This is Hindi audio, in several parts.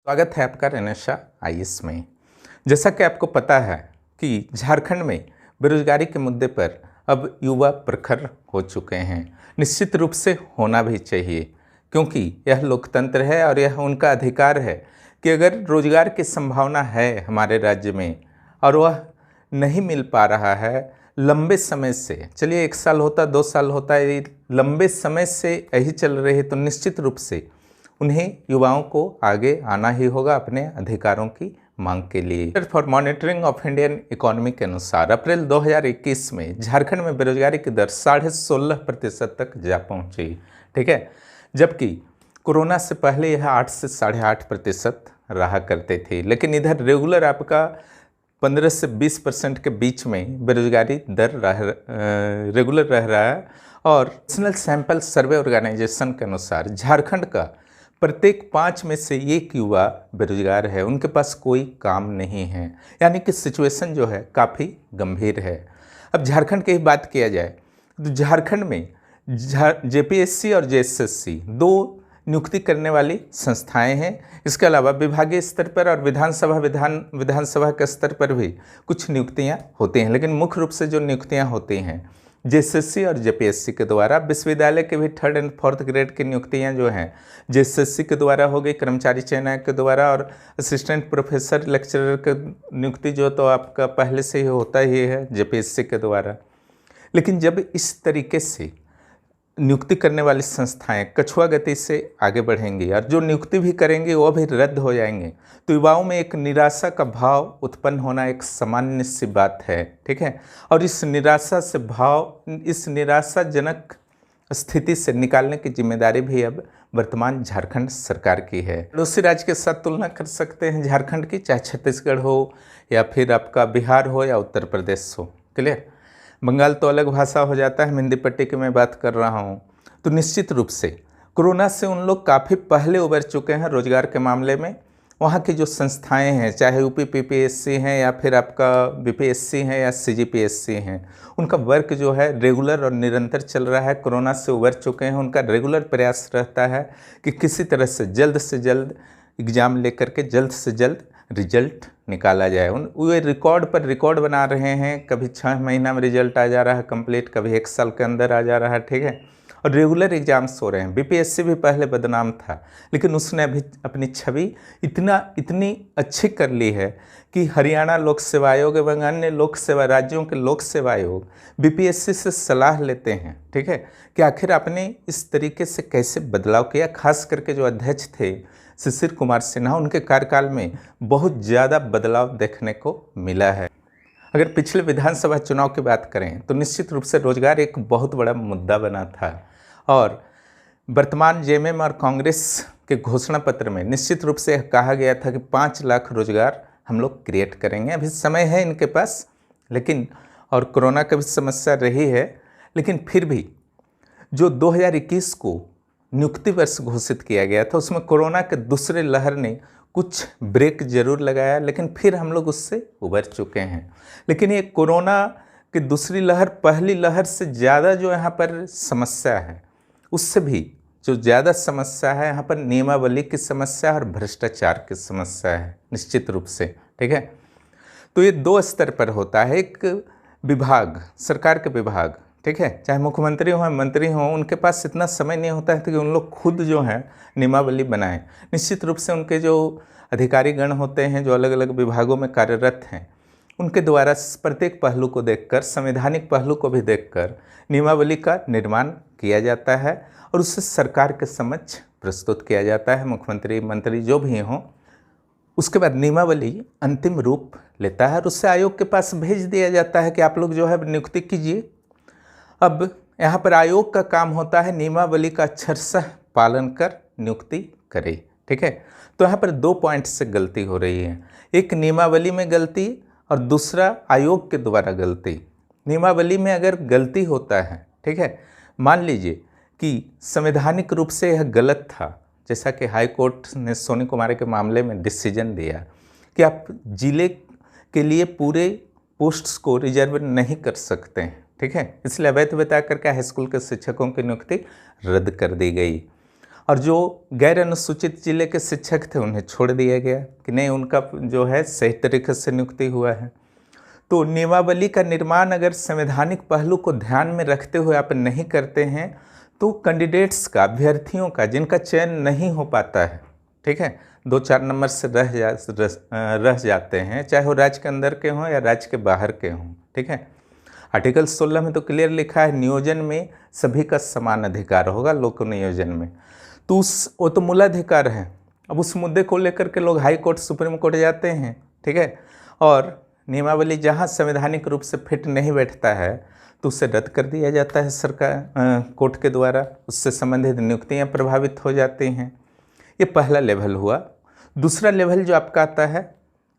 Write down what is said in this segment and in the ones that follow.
स्वागत है आपका रेनेशा आईएएस में। जैसा कि आपको पता है कि झारखंड में बेरोजगारी के मुद्दे पर अब युवा प्रखर हो चुके हैं। निश्चित रूप से होना भी चाहिए, क्योंकि यह लोकतंत्र है और यह उनका अधिकार है कि अगर रोजगार की संभावना है हमारे राज्य में और वह नहीं मिल पा रहा है लंबे समय से, चलिए 1 साल होता 2 साल होता है, लंबे समय से यही चल रही है, तो निश्चित रूप से उन्हें युवाओं को आगे आना ही होगा अपने अधिकारों की मांग के लिए। For monitoring of Indian economy के अनुसार अप्रैल 2021 में झारखंड में बेरोजगारी की दर 16.5% तक जा पहुंची। ठीक है, जबकि कोरोना से पहले यह 8 से 8.5% रहा करते थे। लेकिन इधर रेगुलर आपका 15 से 20% के बीच में बेरोजगारी दर रेगुलर रह रहा है। और नेशनल सैंपल सर्वे ऑर्गेनाइजेशन के अनुसार झारखंड का प्रत्येक 5 में से 1 युवा बेरोजगार है, उनके पास कोई काम नहीं है। यानी कि सिचुएशन जो है काफ़ी गंभीर है। अब झारखंड की ही बात किया जाए तो झारखंड में जेपीएससी और जेएसएससी 2 नियुक्ति करने वाली संस्थाएं हैं। इसके अलावा विभागीय स्तर पर और विधानसभा के स्तर पर भी कुछ नियुक्तियां होती हैं, लेकिन मुख्य रूप से जो नियुक्तियां होती हैं जेएसएससी और जेपीएससी के द्वारा। विश्वविद्यालय के भी 3rd और 4th ग्रेड की नियुक्तियां जो हैं जेएसएससी के द्वारा हो गई, कर्मचारी चयन आयोग के द्वारा, और असिस्टेंट प्रोफेसर लेक्चरर की नियुक्ति जो तो आपका पहले से ही होता ही है जेपीएससी के द्वारा। लेकिन जब इस तरीके से नियुक्ति करने वाली संस्थाएं कछुआ गति से आगे बढ़ेंगी और जो नियुक्ति भी करेंगी वो भी रद्द हो जाएंगे, तो युवाओं में एक निराशा का भाव उत्पन्न होना एक सामान्य सी बात है। ठीक है, और इस निराशाजनक स्थिति से निकालने की जिम्मेदारी भी अब वर्तमान झारखंड सरकार की है। पड़ोसी राज्य के साथ तुलना कर सकते हैं झारखंड की, चाहे छत्तीसगढ़ हो या फिर आपका बिहार हो या उत्तर प्रदेश हो। क्लियर? बंगाल तो अलग भाषा हो जाता है, हिंदी पट्टी की मैं बात कर रहा हूँ। तो निश्चित रूप से कोरोना से उन लोग काफ़ी पहले उबर चुके हैं रोजगार के मामले में। वहाँ की जो संस्थाएं हैं, चाहे यूपी पीपीएससी हैं या फिर आपका बीपीएससी हैं या सीजीपीएससी हैं, उनका वर्क जो है रेगुलर और निरंतर चल रहा है। कोरोना से उबर चुके हैं, उनका रेगुलर प्रयास रहता है कि किसी तरह से जल्द एग्ज़ाम लेकर के जल्द से जल्द रिजल्ट निकाला जाए। वे रिकॉर्ड पर रिकॉर्ड बना रहे हैं, कभी 6 महीना में रिजल्ट आ जा रहा है कंप्लीट, कभी 1 साल के अंदर आ जा रहा है। ठीक है, और रेगुलर एग्जाम्स हो रहे हैं। बीपीएससी भी पहले बदनाम था, लेकिन उसने अभी अपनी छवि इतनी अच्छी कर ली है कि हरियाणा लोक सेवा आयोग एवं अन्य लोक सेवा राज्यों के लोक सेवा आयोग बीपीएससी से सलाह लेते हैं। ठीक है, कि आखिर आपने इस तरीके से कैसे बदलाव किया। खास करके जो अध्यक्ष थे शिशिर कुमार सिन्हा, उनके कार्यकाल में बहुत ज़्यादा बदलाव देखने को मिला है। अगर पिछले विधानसभा चुनाव की बात करें तो निश्चित रूप से रोजगार एक बहुत बड़ा मुद्दा बना था, और वर्तमान जेएमएम और कांग्रेस के घोषणा पत्र में निश्चित रूप से कहा गया था कि 5 लाख रोजगार हम लोग क्रिएट करेंगे। अभी समय है इनके पास, लेकिन और कोरोना की भी समस्या रही है, लेकिन फिर भी जो 2021 को नियुक्ति वर्ष घोषित किया गया था उसमें कोरोना के दूसरे लहर ने कुछ ब्रेक जरूर लगाया, लेकिन फिर हम लोग उससे उबर चुके हैं। लेकिन ये कोरोना की दूसरी लहर पहली लहर से ज़्यादा जो यहाँ पर समस्या है, उससे भी जो ज़्यादा समस्या है यहाँ पर नियमावली की समस्या और भ्रष्टाचार की समस्या है निश्चित रूप से। ठीक है, तो ये 2 स्तर पर होता है। एक विभाग, सरकार के विभाग, ठीक है, चाहे मुख्यमंत्री हों मंत्री हों, उनके पास इतना समय नहीं होता है कि उन लोग खुद जो है नियमावली बनाएं। निश्चित रूप से उनके जो अधिकारी गण होते हैं जो अलग अलग विभागों में कार्यरत हैं, उनके द्वारा प्रत्येक पहलू को देखकर, संवैधानिक पहलू को भी देखकर नियमावली का निर्माण किया जाता है और उसे सरकार के समक्ष प्रस्तुत किया जाता है। मुख्यमंत्री मंत्री जो भी हों, उसके बाद नियमावली अंतिम रूप लेता है और उससे आयोग के पास भेज दिया जाता है कि आप लोग जो है नियुक्ति कीजिए। अब यहाँ पर आयोग का काम होता है नियमावली का अक्षरशः पालन कर नियुक्ति करे। ठीक है, तो यहाँ पर 2 पॉइंट से गलती हो रही है, एक नियमावली में गलती और दूसरा आयोग के द्वारा गलती। नियमावली में अगर गलती होता है, ठीक है, मान लीजिए कि संवैधानिक रूप से यह गलत था, जैसा कि हाई कोर्ट ने सोनी कुमार के मामले में डिसीजन दिया कि आप जिले के लिए पूरे पोस्ट्स को रिजर्व नहीं कर सकते हैं। ठीक है, इसलिए अवैध बता करके हाई स्कूल के शिक्षकों की नियुक्ति रद्द कर दी गई। और जो गैर अनुसूचित जिले के शिक्षक थे उन्हें छोड़ दिया गया कि नहीं, उनका जो है सही तरीके से नियुक्ति हुआ है। तो नियमावली का निर्माण अगर संवैधानिक पहलू को ध्यान में रखते हुए आप नहीं करते हैं तो कैंडिडेट्स का, अभ्यर्थियों का, जिनका चयन नहीं हो पाता है, ठीक है, 2-4 नंबर से रह जाते हैं, चाहे वो राज्य के अंदर के हों या राज्य के बाहर के हों, ठीक है। आर्टिकल 16 में तो क्लियर लिखा है नियोजन में सभी का समान अधिकार होगा, लोक नियोजन में। तो वो तो मूलाधिकार है। अब उस मुद्दे को लेकर के लोग हाई कोर्ट, सुप्रीम कोर्ट जाते हैं, ठीक है, और नियमावली जहाँ संवैधानिक रूप से फिट नहीं बैठता है तो उसे रद्द कर दिया जाता है सरकार, कोर्ट के द्वारा। उससे संबंधित नियुक्तियाँ प्रभावित हो जाती हैं। ये पहला लेवल हुआ। दूसरा लेवल जो आपका आता है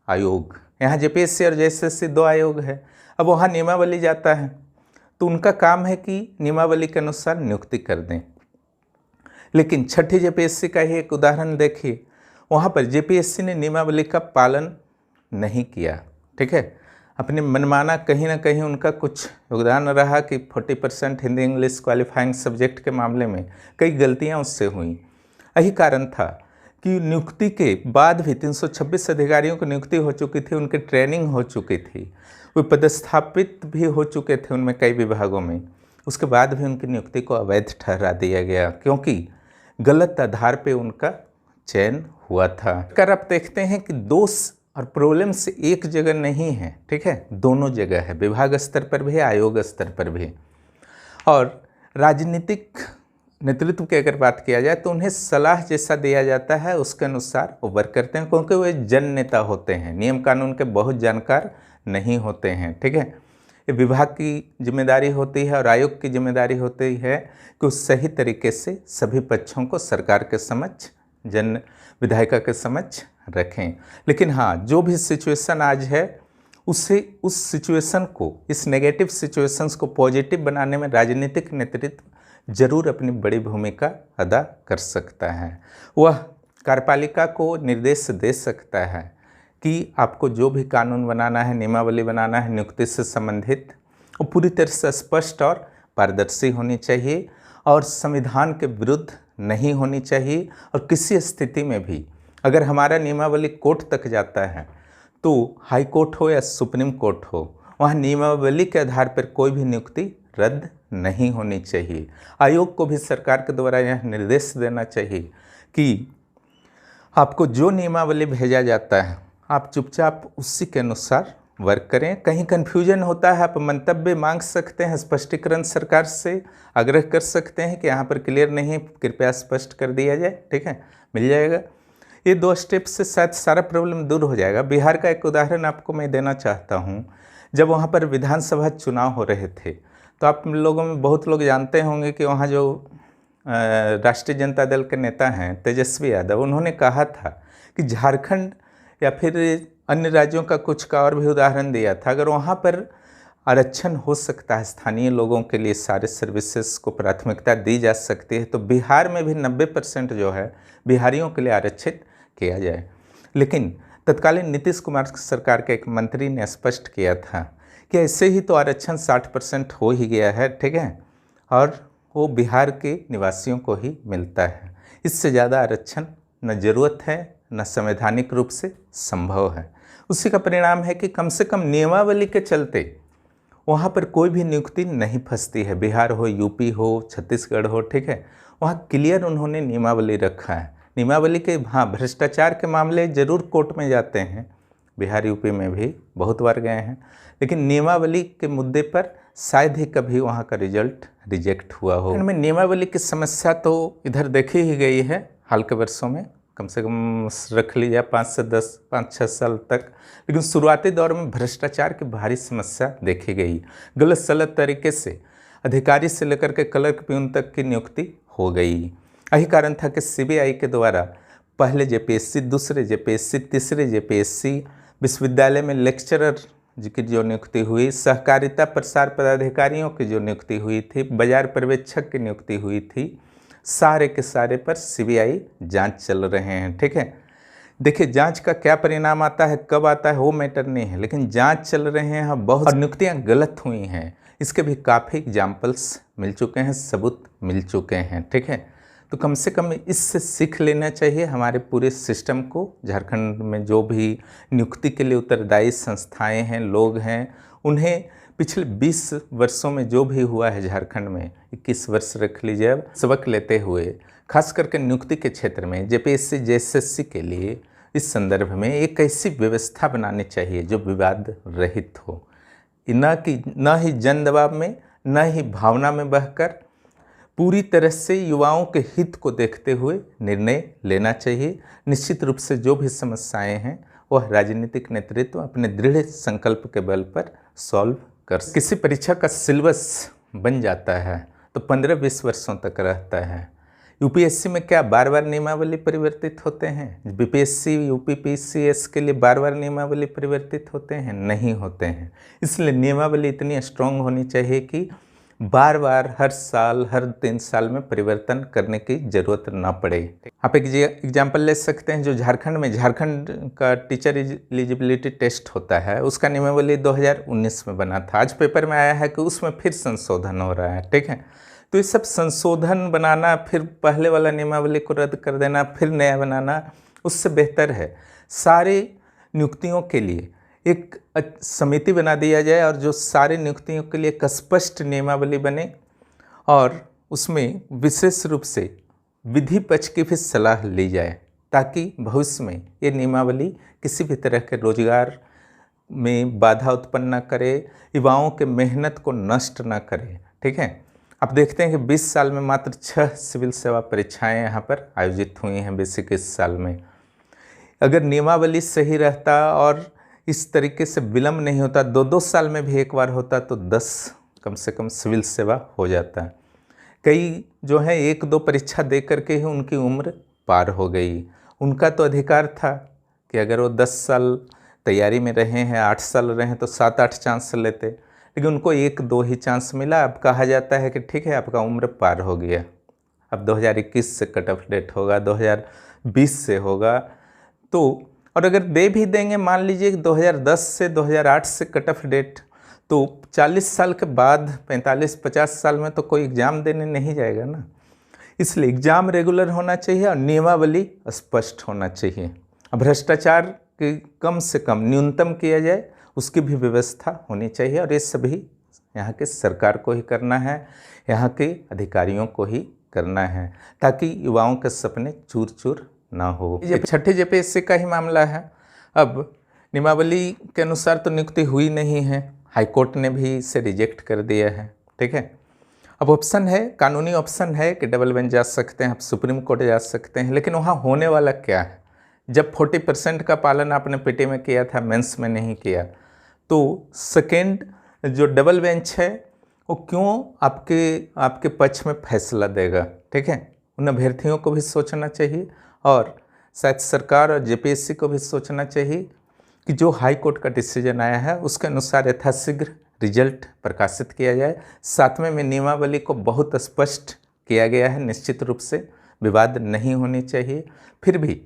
आयोग, यहाँ जेपीएससी और जेएसएससी 2 आयोग है। अब वहाँ नियमावली जाता है तो उनका काम है कि नियमावली के अनुसार नियुक्ति कर दें। लेकिन छठी जेपीएससी का ही एक उदाहरण देखिए, वहाँ पर जेपीएससी ने नियमावली का पालन नहीं किया, ठीक है। अपने मनमाना कहीं ना कहीं उनका कुछ योगदान रहा कि 40% हिंदी इंग्लिश क्वालिफाइंग सब्जेक्ट के मामले में कई गलतियाँ उससे हुई। यही कारण था कि नियुक्ति के बाद भी 326 अधिकारियों की नियुक्ति हो चुकी थी, उनकी ट्रेनिंग हो चुकी थी, वे पदस्थापित भी हो चुके थे उनमें कई विभागों में। उसके बाद भी उनकी नियुक्ति को अवैध ठहरा दिया गया क्योंकि गलत आधार पे उनका चयन हुआ था। अगर आप देखते हैं कि दोष और प्रॉब्लम से एक जगह नहीं है, ठीक है, दोनों जगह है, विभाग स्तर पर भी, आयोग स्तर पर भी। और राजनीतिक नेतृत्व की अगर बात किया जाए तो उन्हें सलाह जैसा दिया जाता है उसके अनुसार वो वर्क करते हैं, क्योंकि वे जन नेता होते हैं, नियम कानून के बहुत जानकार नहीं होते हैं, ठीक है। ये विभाग की जिम्मेदारी होती है और आयोग की जिम्मेदारी होती है कि उस सही तरीके से सभी पक्षों को सरकार के समक्ष, जन विधायिका के समक्ष रखें। लेकिन हाँ, जो भी सिचुएशन आज है उसे, उस सिचुएशन को, इस नेगेटिव सिचुएशंस को पॉजिटिव बनाने में राजनीतिक नेतृत्व जरूर अपनी बड़ी भूमिका अदा कर सकता है। वह कार्यपालिका को निर्देश दे सकता है कि आपको जो भी कानून बनाना है, नियमावली बनाना है नियुक्ति से संबंधित, वो पूरी तरह से स्पष्ट और पारदर्शी होनी चाहिए और संविधान के विरुद्ध नहीं होनी चाहिए। और किसी स्थिति में भी अगर हमारा नियमावली कोर्ट तक जाता है तो हाई कोर्ट हो या सुप्रीम कोर्ट हो, वहाँ नियमावली के आधार पर कोई भी नियुक्ति रद्द नहीं होनी चाहिए। आयोग को भी सरकार के द्वारा यह निर्देश देना चाहिए कि आपको जो नियमावली भेजा जाता है आप चुपचाप उसी के अनुसार वर्क करें। कहीं कन्फ्यूजन होता है, आप मंतव्य मांग सकते हैं, स्पष्टीकरण सरकार से आग्रह कर सकते हैं कि यहाँ पर क्लियर नहीं है, कृपया स्पष्ट कर दिया जाए, ठीक है, मिल जाएगा। ये 2 स्टेप से शायद सारा प्रॉब्लम दूर हो जाएगा। बिहार का एक उदाहरण आपको मैं देना चाहता हूँ। जब वहाँ पर विधानसभा चुनाव हो रहे थे तो आप लोगों में बहुत लोग जानते होंगे कि वहाँ जो राष्ट्रीय जनता दल के नेता हैं तेजस्वी यादव, उन्होंने कहा था कि झारखंड या फिर अन्य राज्यों का कुछ का और भी उदाहरण दिया था, अगर वहाँ पर आरक्षण हो सकता है, स्थानीय लोगों के लिए सारे सर्विसेज को प्राथमिकता दी जा सकती है, तो बिहार में भी 90% जो है बिहारियों के लिए आरक्षित किया जाए। लेकिन तत्कालीन नीतीश कुमार सरकार के एक मंत्री ने स्पष्ट किया था कि ऐसे ही तो आरक्षण 60% हो ही गया है, ठीक है, और वो बिहार के निवासियों को ही मिलता है। इससे ज़्यादा आरक्षण न ज़रूरत है न संवैधानिक रूप से संभव है। उसी का परिणाम है कि कम से कम नियमावली के चलते वहाँ पर कोई भी नियुक्ति नहीं फंसती है। बिहार हो, यूपी हो, छत्तीसगढ़ हो, ठीक है, वहाँ क्लियर उन्होंने नियमावली रखा है। नियमावली के, हाँ, भ्रष्टाचार के मामले जरूर कोर्ट में जाते हैं, बिहार यूपी में भी बहुत बार गए हैं, लेकिन नियमावली के मुद्दे पर शायद ही कभी वहाँ का रिजल्ट रिजेक्ट हुआ हो। इनमें नियमावली की समस्या तो इधर देखी ही गई है हाल के वर्षों में, कम से कम रख लीजिए 5-6 साल तक। लेकिन शुरुआती दौर में भ्रष्टाचार की भारी समस्या देखी गई। गलत सलत तरीके से अधिकारी से लेकर के क्लर्क पियून तक की नियुक्ति हो गई। यही कारण था कि सीबीआई के द्वारा पहले जेपीएससी, दूसरे जेपीएससी, तीसरे जेपीएससी, विश्वविद्यालय में लेक्चरर की जो नियुक्ति हुई, सहकारिता प्रसार पदाधिकारियों की जो नियुक्ति हुई थी, बाजार पर्यवेक्षक की नियुक्ति हुई थी, सारे के सारे पर सीबीआई जांच चल रहे हैं, ठीक है। देखिए जांच का क्या परिणाम आता है, कब आता है, वो मैटर नहीं है, लेकिन जांच चल रहे हैं। बहुत नियुक्तियां गलत हुई हैं, इसके भी काफ़ी एग्जाम्पल्स मिल चुके हैं, सबूत मिल चुके हैं, ठीक है। तो कम से कम इससे सीख लेना चाहिए हमारे पूरे सिस्टम को। झारखंड में जो भी नियुक्ति के लिए उत्तरदायी संस्थाएं हैं, लोग हैं, उन्हें पिछले 20 वर्षों में जो भी हुआ है झारखंड में, 21 वर्ष रख लीजिए, अब सबक लेते हुए खास करके नियुक्ति के क्षेत्र में जेपीएससी जेएसएससी के लिए इस संदर्भ में एक ऐसी व्यवस्था बनानी चाहिए जो विवाद रहित हो, न ही जन दबाव में, न ही भावना में बहकर, पूरी तरह से युवाओं के हित को देखते हुए निर्णय लेना चाहिए। निश्चित रूप से जो भी समस्याएं हैं वह राजनीतिक नेतृत्व अपने दृढ़ संकल्प के बल पर सॉल्व कर। किसी परीक्षा का सिलेबस बन जाता है तो 15-20 वर्षों तक रहता है। यूपीएससी में क्या बार बार नियमावली परिवर्तित होते हैं? बीपीएससी यूपीपीसीएस के लिए बार बार नियमावली परिवर्तित होते हैं? नहीं होते हैं। इसलिए नियमावली इतनी स्ट्रांग होनी चाहिए कि बार बार हर साल, हर 3 साल में परिवर्तन करने की ज़रूरत ना पड़े। आप एक एग्जाम्पल ले सकते हैं, जो झारखंड का टीचर एलिजिबिलिटी टेस्ट होता है, उसका नियमावली 2019 में बना था। आज पेपर में आया है कि उसमें फिर संशोधन हो रहा है। ठीक है, तो ये सब संशोधन बनाना, फिर पहले वाला नियमावली को रद्द कर देना, फिर नया बनाना, उससे बेहतर है सारे नियुक्तियों के लिए एक समिति बना दिया जाए और जो सारे नियुक्तियों के लिए एक स्पष्ट नियमावली बने और उसमें विशेष रूप से विधि पक्ष की भी सलाह ली जाए, ताकि भविष्य में ये नियमावली किसी भी तरह के रोजगार में बाधा उत्पन्न न करे, युवाओं के मेहनत को नष्ट न करे। ठीक है, आप देखते हैं कि 20 साल में मात्र 6 सिविल सेवा परीक्षाएं यहाँ पर आयोजित हुई हैं बेसिक इस साल में। अगर नियमावली सही रहता और इस तरीके से विलम्ब नहीं होता, 2-2 साल में भी एक बार होता, तो 10 कम से कम सिविल सेवा हो जाता। कई जो हैं 1-2 परीक्षा दे करके ही उनकी उम्र पार हो गई। उनका तो अधिकार था कि अगर वो 10 साल तैयारी में रहे हैं, 8 साल रहे हैं, तो 7-8 चांस लेते, लेकिन उनको 1-2 ही चांस मिला। अब कहा जाता है कि ठीक है, आपका उम्र पार हो गया, अब 2021 से कट ऑफ डेट होगा, 2020 से होगा। तो और अगर दे भी देंगे, मान लीजिए कि 2010 से 2008 से कट ऑफ डेट, तो 40 साल के बाद 45-50 साल में तो कोई एग्ज़ाम देने नहीं जाएगा ना। इसलिए एग्ज़ाम रेगुलर होना चाहिए और नियमावली स्पष्ट होना चाहिए। भ्रष्टाचार की कम से कम न्यूनतम किया जाए, उसकी भी व्यवस्था होनी चाहिए। और ये सभी यहाँ के सरकार को ही करना है, यहाँ के अधिकारियों को ही करना है, ताकि युवाओं के सपने चूर चूर ना हो। ये छठे जेपीएससी का ही मामला है। अब नियमावली के अनुसार तो नियुक्ति हुई नहीं है, हाईकोर्ट ने भी इसे रिजेक्ट कर दिया है। ठीक है, अब ऑप्शन है, कानूनी ऑप्शन है कि डबल बेंच जा सकते हैं, आप सुप्रीम कोर्ट जा सकते हैं, लेकिन वहाँ होने वाला क्या है? जब 40% का पालन आपने पीटी में किया था, मेंस में नहीं किया, तो सेकेंड जो डबल बेंच है वो क्यों आपके पक्ष में फैसला देगा? ठीक है, उन अभ्यर्थियों को भी सोचना चाहिए और शायद सरकार और जेपीएससी को भी सोचना चाहिए कि जो हाई कोर्ट का डिसीजन आया है उसके अनुसार यथाशीघ्र रिजल्ट प्रकाशित किया जाए। 7वें में नियमावली को बहुत स्पष्ट किया गया है, निश्चित रूप से विवाद नहीं होनी चाहिए। फिर भी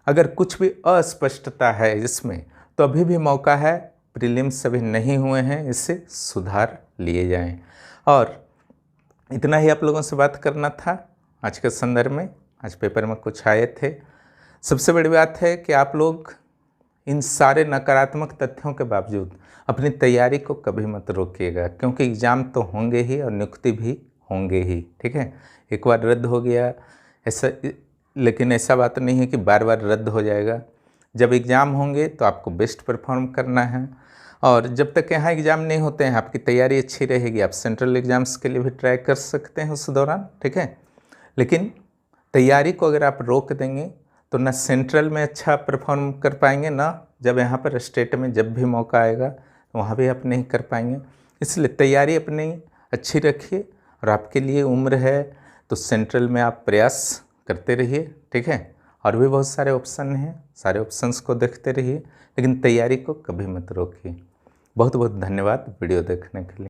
अगर कुछ भी अस्पष्टता है इसमें, तो अभी भी मौका है, प्रीलिम्स अभी नहीं हुए हैं, इससे सुधार लिए जाएं। और इतना ही आप लोगों से बात करना था आज के संदर्भ में। आज पेपर में कुछ आए थे। सबसे बड़ी बात है कि आप लोग इन सारे नकारात्मक तथ्यों के बावजूद अपनी तैयारी को कभी मत रोकिएगा, क्योंकि एग्ज़ाम तो होंगे ही और नियुक्ति भी होंगे ही। ठीक है, एक बार रद्द हो गया ऐसा, लेकिन ऐसा बात नहीं है कि बार बार रद्द हो जाएगा। जब एग्ज़ाम होंगे तो आपको बेस्ट परफॉर्म करना है, और जब तक यहाँ एग्ज़ाम नहीं होते हैं आपकी तैयारी अच्छी रहेगी। आप सेंट्रल एग्ज़ाम्स के लिए भी ट्राई कर सकते हैं उस दौरान। ठीक है, लेकिन तैयारी को अगर आप रोक देंगे तो ना सेंट्रल में अच्छा परफॉर्म कर पाएंगे, ना जब यहाँ पर स्टेट में जब भी मौका आएगा तो वहाँ भी आप नहीं कर पाएंगे। इसलिए तैयारी अपनी अच्छी रखिए, और आपके लिए उम्र है तो सेंट्रल में आप प्रयास करते रहिए। ठीक है, और भी बहुत सारे ऑप्शन हैं, सारे ऑप्शंस को देखते रहिए, लेकिन तैयारी को कभी मत रोकिए। बहुत बहुत धन्यवाद वीडियो देखने के लिए।